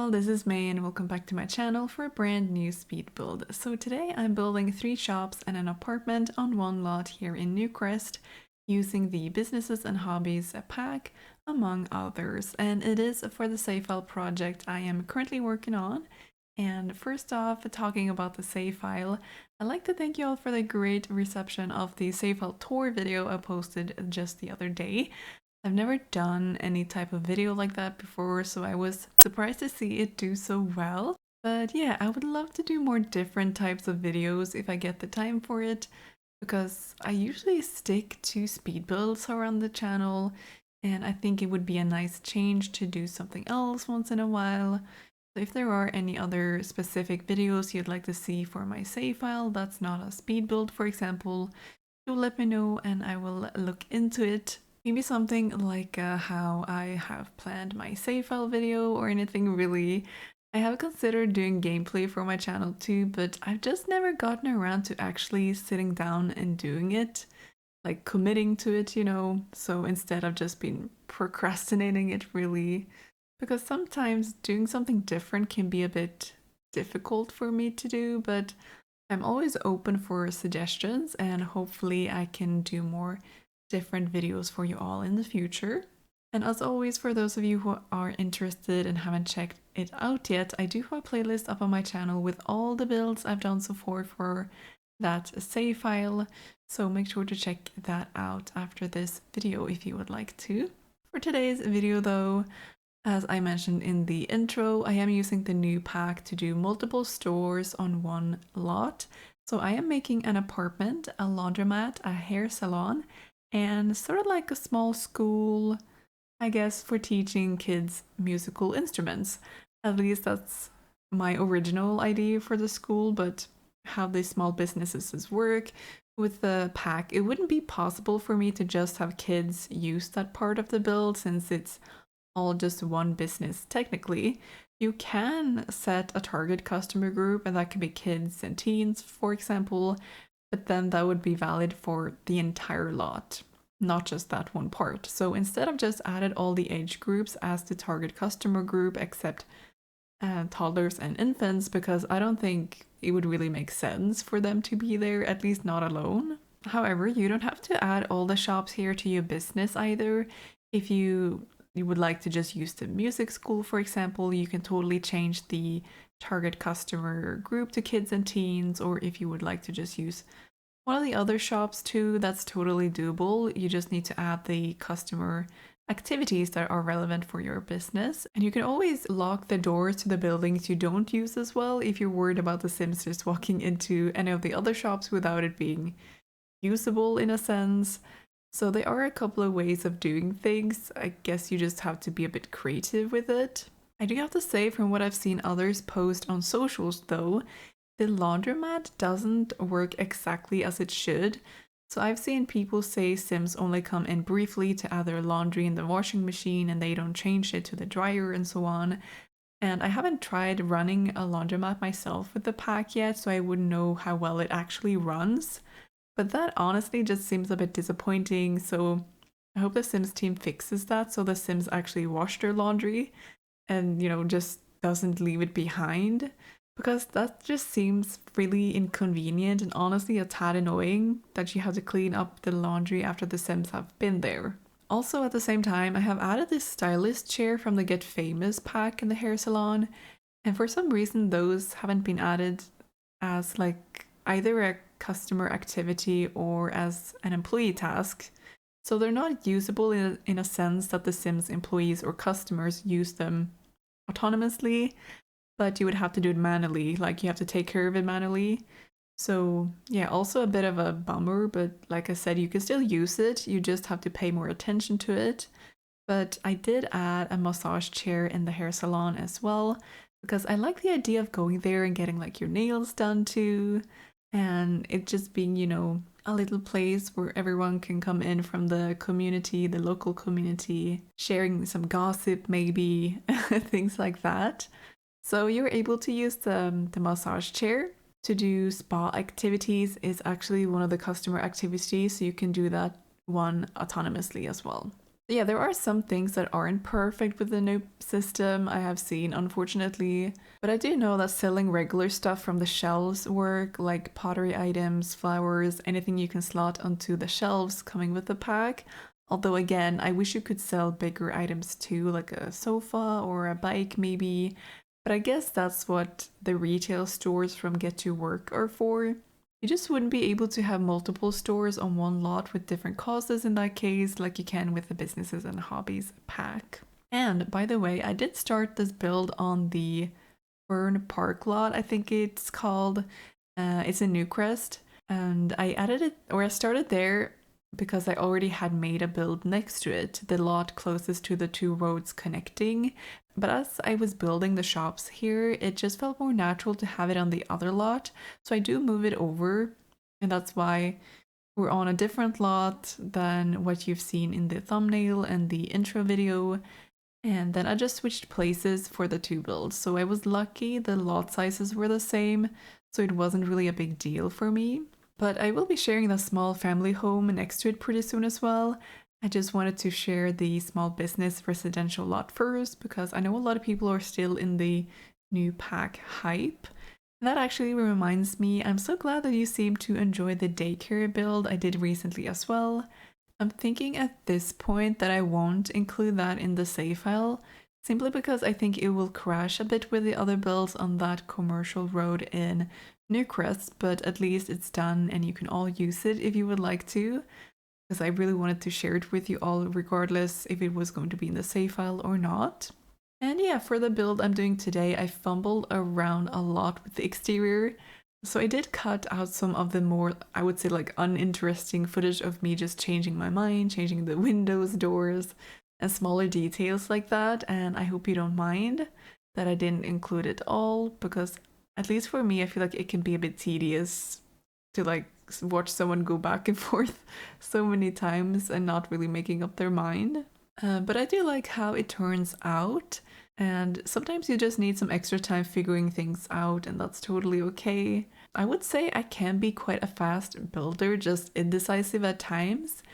all, this is May and welcome back to my channel for a brand new speed build. So today I'm building 3 shops and an apartment on one lot here in Newcrest using the Businesses and Hobbies pack among others, and it is for the save file project I am currently working on. And first off, talking about the save file, I'd like to thank you all for the great reception of the save file tour video I posted just the other day. I've never done any type of video like that before, so I was surprised to see it do so well. But yeah, I would love to do more different types of videos if I get the time for it, because I usually stick to speed builds around the channel, and I think it would be a nice change to do something else once in a while. So if there are any other specific videos you'd like to see for my save file that's not a speed build, for example, do let me know and I will look into it. Maybe something like how I have planned my save file video or anything really. I have considered doing gameplay for my channel too, but I've just never gotten around to actually sitting down and doing it, like committing to it, you know. So instead I've just been procrastinating it really, because sometimes doing something different can be a bit difficult for me to do, but I'm always open for suggestions and hopefully I can do more different videos for you all in the future. And as always, for those of you who are interested and haven't checked it out yet, I do have a playlist up on my channel with all the builds I've done so far for that save file, so make sure to check that out after this video if you would like to. For today's video though, as I mentioned in the intro, I am using the new pack to do multiple stores on one lot. So I am making an apartment, a laundromat, a hair salon, and sort of like a small school, I guess, for teaching kids musical instruments. At least that's my original idea for the school, but how these small businesses work with the pack, it wouldn't be possible for me to just have kids use that part of the build since it's all just one business technically. You can set a target customer group, and that could be kids and teens, for example, but then that would be valid for the entire lot, not just that one part. So instead I've just added all the age groups as the target customer group except toddlers and infants, because I don't think it would really make sense for them to be there, at least not alone. However, you don't have to add all the shops here to your business either. If you would like to just use the music school, for example, you can totally change the target customer group to kids and teens, or if you would like to just use one of the other shops too, that's totally doable. You just need to add the customer activities that are relevant for your business. And you can always lock the doors to the buildings you don't use as well if you're worried about the Sims just walking into any of the other shops without it being usable in a sense. So there are a couple of ways of doing things. I guess you just have to be a bit creative with it. I do have to say, from what I've seen others post on socials though, the laundromat doesn't work exactly as it should. So I've seen people say Sims only come in briefly to add their laundry in the washing machine and they don't change it to the dryer and so on. And I haven't tried running a laundromat myself with the pack yet, so I wouldn't know how well it actually runs. But that honestly just seems a bit disappointing, so I hope the Sims team fixes that so the Sims actually wash their laundry and, you know, just doesn't leave it behind, because that just seems really inconvenient and honestly a tad annoying that you have to clean up the laundry after the Sims have been there. Also, at the same time, I have added this stylist chair from the Get Famous pack in the hair salon, and for some reason those haven't been added as like either a customer activity or as an employee task. So they're not usable in a sense that the Sims employees or customers use them autonomously, but you would have to do it manually, like you have to take care of it manually. So yeah, also a bit of a bummer, but like I said, you can still use it, you just have to pay more attention to it. But I did add a massage chair in the hair salon as well, because I like the idea of going there and getting like your nails done too, and it just being, you know, a little place where everyone can come in from the community, the local community, sharing some gossip maybe, things like that. So you're able to use the massage chair to do spa activities. Is actually one of the customer activities, so you can do that one autonomously as well. Yeah, there are some things that aren't perfect with the new system I have seen, unfortunately. But I do know that selling regular stuff from the shelves work, like pottery items, flowers, anything you can slot onto the shelves coming with the pack. Although, again, I wish you could sell bigger items too, like a sofa or a bike, maybe. But I guess that's what the retail stores from Get to Work are for. You just wouldn't be able to have multiple stores on one lot with different causes in that case, like you can with the Businesses and Hobbies pack. And by the way, I did start this build on the Fern Park lot, I think it's called. It's in Newcrest. And I added it, or I started there because I already had made a build next to it, the lot closest to the two roads connecting. But as I was building the shops here, it just felt more natural to have it on the other lot. So I do move it over, and that's why we're on a different lot than what you've seen in the thumbnail and the intro video. And then I just switched places for the two builds. So I was lucky the lot sizes were the same, so it wasn't really a big deal for me. But I will be sharing the small family home next to it pretty soon as well. I just wanted to share the small business residential lot first because I know a lot of people are still in the new pack hype. And that actually reminds me, I'm so glad that you seem to enjoy the daycare build I did recently as well. I'm thinking at this point that I won't include that in the save file, simply because I think it will crash a bit with the other builds on that commercial road in Newcrest, but at least it's done and you can all use it if you would like to, because I really wanted to share it with you all regardless if it was going to be in the save file or not. And yeah, for the build I'm doing today, I fumbled around a lot with the exterior. So I did cut out some of the more, I would say, like uninteresting footage of me just changing my mind, changing the windows, doors, and smaller details like that. And I hope you don't mind that I didn't include it all, because at least for me, I feel like it can be a bit tedious to like watch someone go back and forth so many times and not really making up their mind. But I do like how it turns out. And sometimes you just need some extra time figuring things out, and that's totally okay. I would say I can be quite a fast builder, just indecisive at times.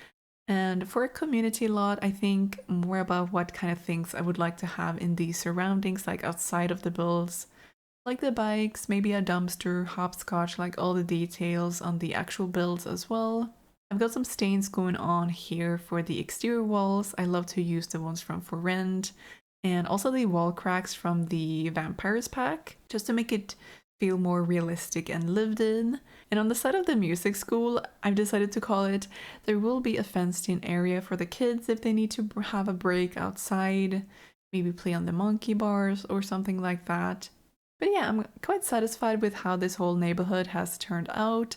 And for a community lot, I think more about what kind of things I would like to have in the surroundings, like outside of the builds, like the bikes, maybe a dumpster, hopscotch, like all the details on the actual builds as well. I've got some stains going on here for the exterior walls. I love to use the ones from For Rent, and also the wall cracks from the Vampires pack, just to make it feel more realistic and lived in. And on the side of the music school, I've decided to call it, there will be a fenced-in area for the kids if they need to have a break outside, maybe play on the monkey bars or something like that. But yeah, I'm quite satisfied with how this whole neighborhood has turned out.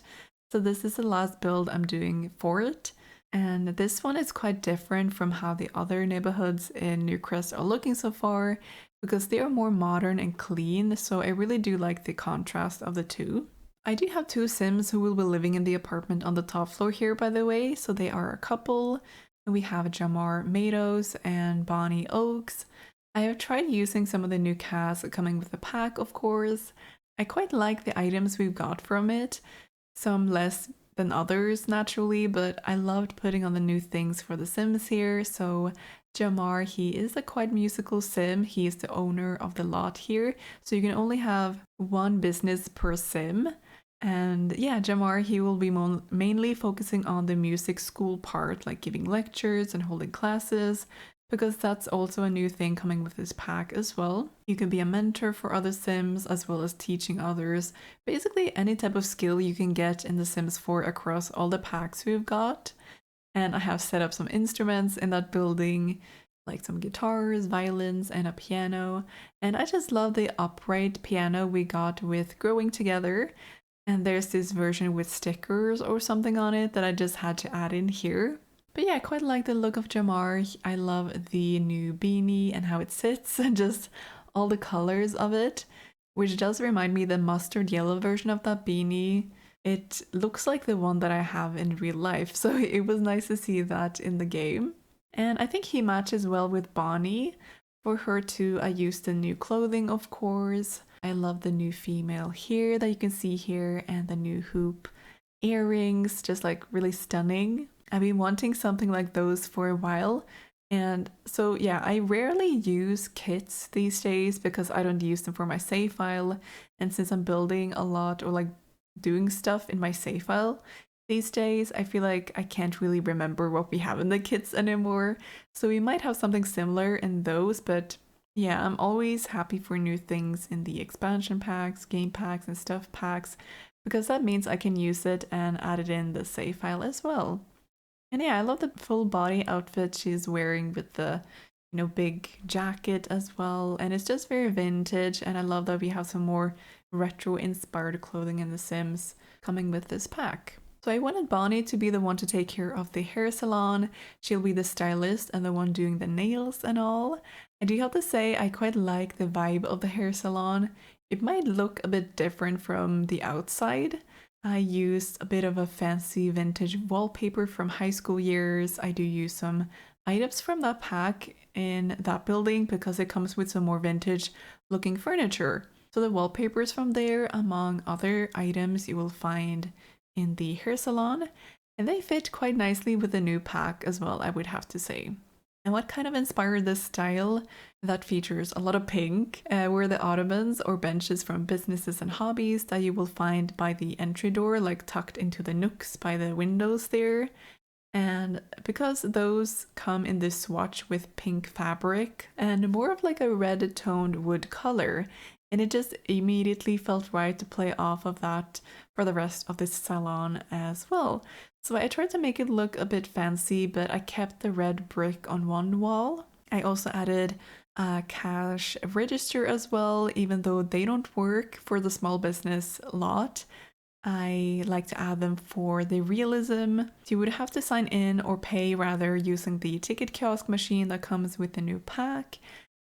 So this is the last build I'm doing for it. And this one is quite different from how the other neighborhoods in Newcrest are looking so far, because they are more modern and clean, so I really do like the contrast of the two. I do have two Sims who will be living in the apartment on the top floor here, by the way, so they are a couple. We have Jamar Meadows and Bonnie Oaks. I have tried using some of the new casts coming with the pack, of course. I quite like the items we've got from it, some less than others naturally, but I loved putting on the new things for the Sims here. So Jamar, he is a quite musical Sim. He is the owner of the lot here, so you can only have one business per Sim. And yeah, Jamar, he will be mainly focusing on the music school part, like giving lectures and holding classes, because that's also a new thing coming with this pack as well. You can be a mentor for other Sims as well as teaching others. Basically any type of skill you can get in The Sims 4 across all the packs we've got. And I have set up some instruments in that building, like some guitars, violins, and a piano. And I just love the upright piano we got with Growing Together. And there's this version with stickers or something on it that I just had to add in here. But yeah, I quite like the look of Jamar. I love the new beanie and how it sits and just all the colors of it, which does remind me the mustard yellow version of that beanie. It looks like the one that I have in real life, so it was nice to see that in the game. And I think he matches well with Bonnie. For her too, I used the new clothing, of course. I love the new female here that you can see here, and the new hoop earrings, just like really stunning. I've been wanting something like those for a while, And so, yeah, I rarely use kits these days because I don't use them for my save file. And since I'm building a lot or like doing stuff in my save file these days, I feel like I can't really remember what we have in the kits anymore. So we might have something similar in those, but yeah, I'm always happy for new things in the expansion packs, game packs, and stuff packs because that means I can use it and add it in the save file as well. And yeah, I love the full body outfit she's wearing with the, big jacket as well. And it's just very vintage. And I love that we have some more retro inspired clothing in The Sims coming with this pack. So I wanted Bonnie to be the one to take care of the hair salon. She'll be the stylist and the one doing the nails and all. I do have to say I quite like the vibe of the hair salon. It might look a bit different from the outside. I used a bit of a fancy vintage wallpaper from high school years. I do use some items from that pack in that building because it comes with some more vintage looking furniture. So the wallpapers from there, among other items you will find in the hair salon, and they fit quite nicely with the new pack as well, I would have to say. And what kind of inspired this style that features a lot of pink were the ottomans or benches from Businesses and Hobbies that you will find by the entry door, like tucked into the nooks by the windows there. And because those come in this swatch with pink fabric and more of like a red toned wood color, and it just immediately felt right to play off of that for the rest of this salon as well. So I tried to make it look a bit fancy, but I kept the red brick on one wall. I also added a cash register as well, even though they don't work for the small business lot. I like to add them for the realism. You would have to sign in or pay rather using the ticket kiosk machine that comes with the new pack.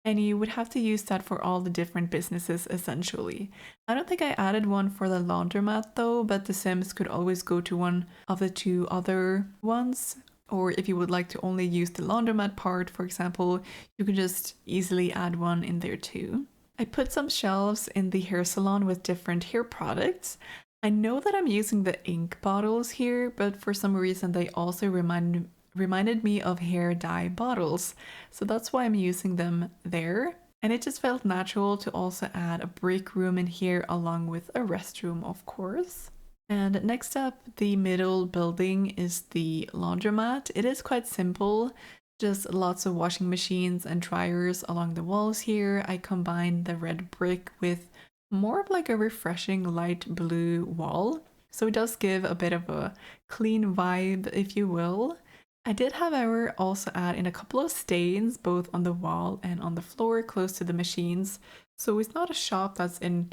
And you would have to use that for all the different businesses essentially. I don't think I added one for the laundromat though, but the Sims could always go to one of the two other ones. Or if you would like to only use the laundromat part, for example, you could just easily add one in there too. I put some shelves in the hair salon with different hair products. I know that I'm using the ink bottles here, but for some reason they also reminded me of hair dye bottles, so that's why I'm using them there. And it just felt natural to also add a break room in here along with a restroom, of course. And next up, the middle building is the laundromat. It is quite simple, just lots of washing machines and dryers along the walls here. I combined the red brick with more of like a refreshing light blue wall, so it does give a bit of a clean vibe, if you will. I did, however, also add in a couple of stains both on the wall and on the floor close to the machines. So it's not a shop that's in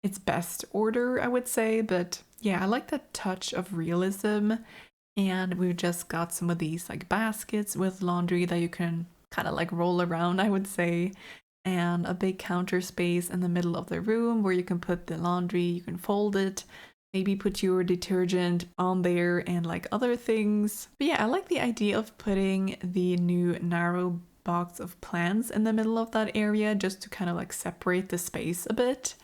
its best order, I would say, but yeah, I like that touch of realism. And we've just got some of these like baskets with laundry that you can kind of like roll around, I would say. And a big counter space in the middle of the room where you can put the laundry, you can fold it, maybe put your detergent on there and like other things. But yeah, I like the idea of putting the new narrow box of plants in the middle of that area just to kind of like separate the space a bit.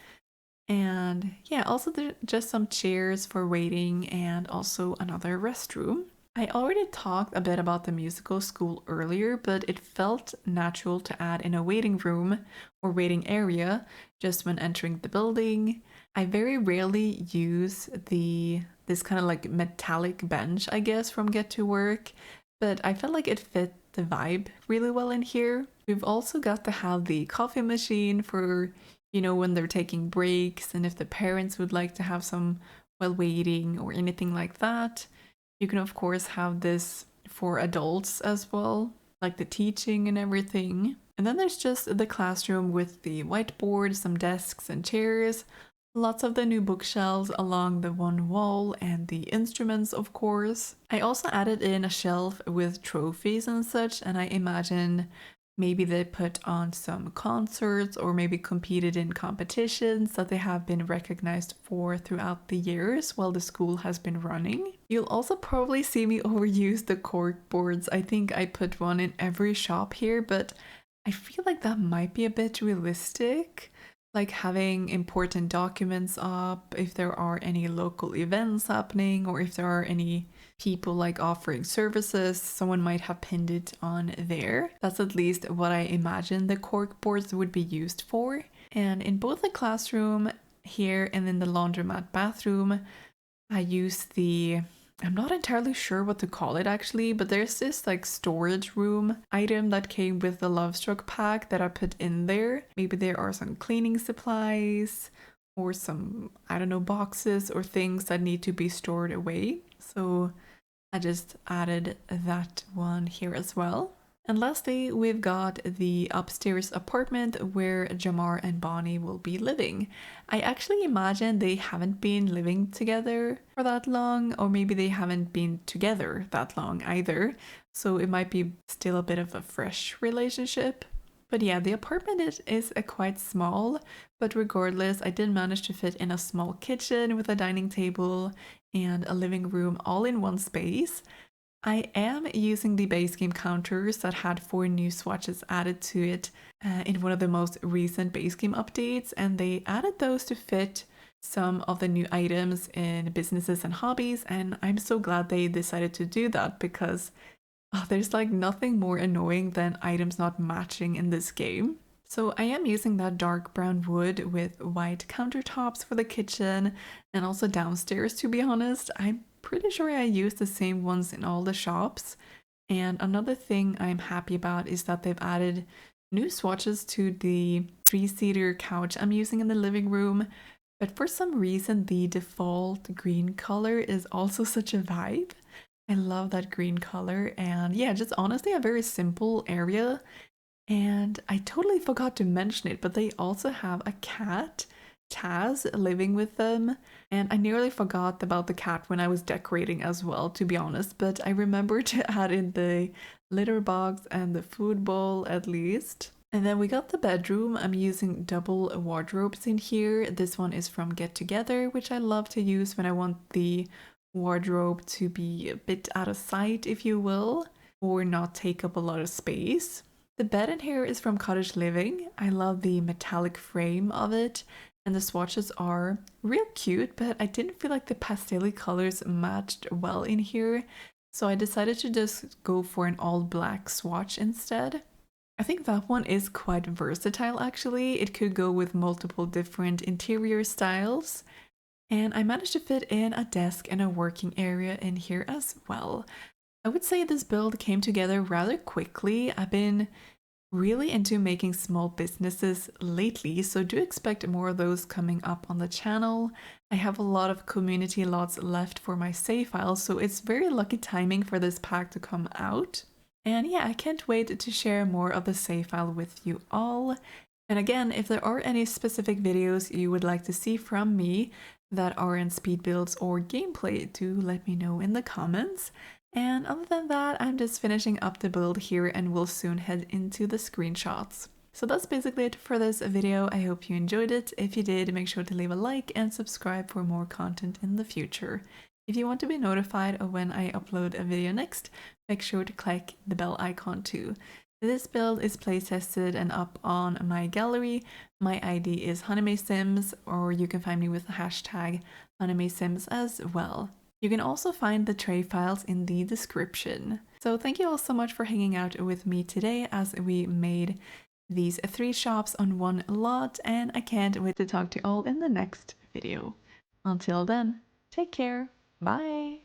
And yeah, also just some chairs for waiting and also another restroom. I already talked a bit about the musical school earlier, but it felt natural to add in a waiting room or waiting area just when entering the building. I very rarely use this kind of like metallic bench, I guess, from Get to Work, but I felt like it fit the vibe really well in here. We've also got to have the coffee machine for, when they're taking breaks and if the parents would like to have some while waiting or anything like that. You can of course have this for adults as well, like the teaching and everything. And then there's just the classroom with the whiteboard, some desks and chairs, lots of the new bookshelves along the one wall and the instruments, of course. I also added in a shelf with trophies and such, and I imagine maybe they put on some concerts or maybe competed in competitions that they have been recognized for throughout the years while the school has been running. You'll also probably see me overuse the cork boards. I think I put one in every shop here, but I feel like that might be a bit realistic. Like having important documents up, if there are any local events happening or if there are any people like offering services, someone might have pinned it on there. That's at least what I imagine the cork boards would be used for. And in both the classroom here and in the laundromat bathroom, I use I'm not entirely sure what to call it actually, but there's this like storage room item that came with the Lovestruck pack that I put in there. Maybe there are some cleaning supplies or some, I don't know, boxes or things that need to be stored away. So I just added that one here as well. And lastly, we've got the upstairs apartment where Jamar and Bonnie will be living. I actually imagine they haven't been living together for that long, or maybe they haven't been together that long either. So it might be still a bit of a fresh relationship. But yeah, the apartment is quite small, but regardless, I did manage to fit in a small kitchen with a dining table and a living room all in one space. I am using the base game counters that had 4 new swatches added to it in one of the most recent base game updates, and they added those to fit some of the new items in Businesses and Hobbies, and I'm so glad they decided to do that because there's like nothing more annoying than items not matching in this game. So I am using that dark brown wood with white countertops for the kitchen and also downstairs, to be honest. I'm pretty sure I use the same ones in all the shops. And another thing I'm happy about is that they've added new swatches to the 3-seater couch I'm using in the living room. But for some reason, the default green color is also such a vibe. I love that green color, and yeah, just honestly a very simple area. And I totally forgot to mention it, but they also have a cat, Taz, living with them. And I nearly forgot about the cat when I was decorating as well, to be honest. But I remembered to add in the litter box and the food bowl at least. And then we got the bedroom. I'm using double wardrobes in here. This one is from Get Together, which I love to use when I want the wardrobe to be a bit out of sight, if you will, or not take up a lot of space. The bed in here is from Cottage Living. I love the metallic frame of it, and the swatches are real cute, but I didn't feel like the pastel colors matched well in here, so I decided to just go for an all black swatch instead. I think that one is quite versatile actually. It could go with multiple different interior styles. And I managed to fit in a desk and a working area in here as well. I would say this build came together rather quickly. I've been really into making small businesses lately, so do expect more of those coming up on the channel. I have a lot of community lots left for my save files, so it's very lucky timing for this pack to come out. And yeah, I can't wait to share more of the save file with you all. And again, if there are any specific videos you would like to see from me that are in speed builds or gameplay, do let me know in the comments. And other than that, I'm just finishing up the build here and we'll soon head into the screenshots. So that's basically it for this video. I hope you enjoyed it. If you did, make sure to leave a like and subscribe for more content in the future. If you want to be notified of when I upload a video next, make sure to click the bell icon too. This build is playtested and up on my gallery. My ID is honeymaysims, or you can find me with the hashtag honeymaysims as well. You can also find the tray files in the description. So thank you all so much for hanging out with me today as we made these 3 shops on one lot, and I can't wait to talk to you all in the next video. Until then, take care. Bye!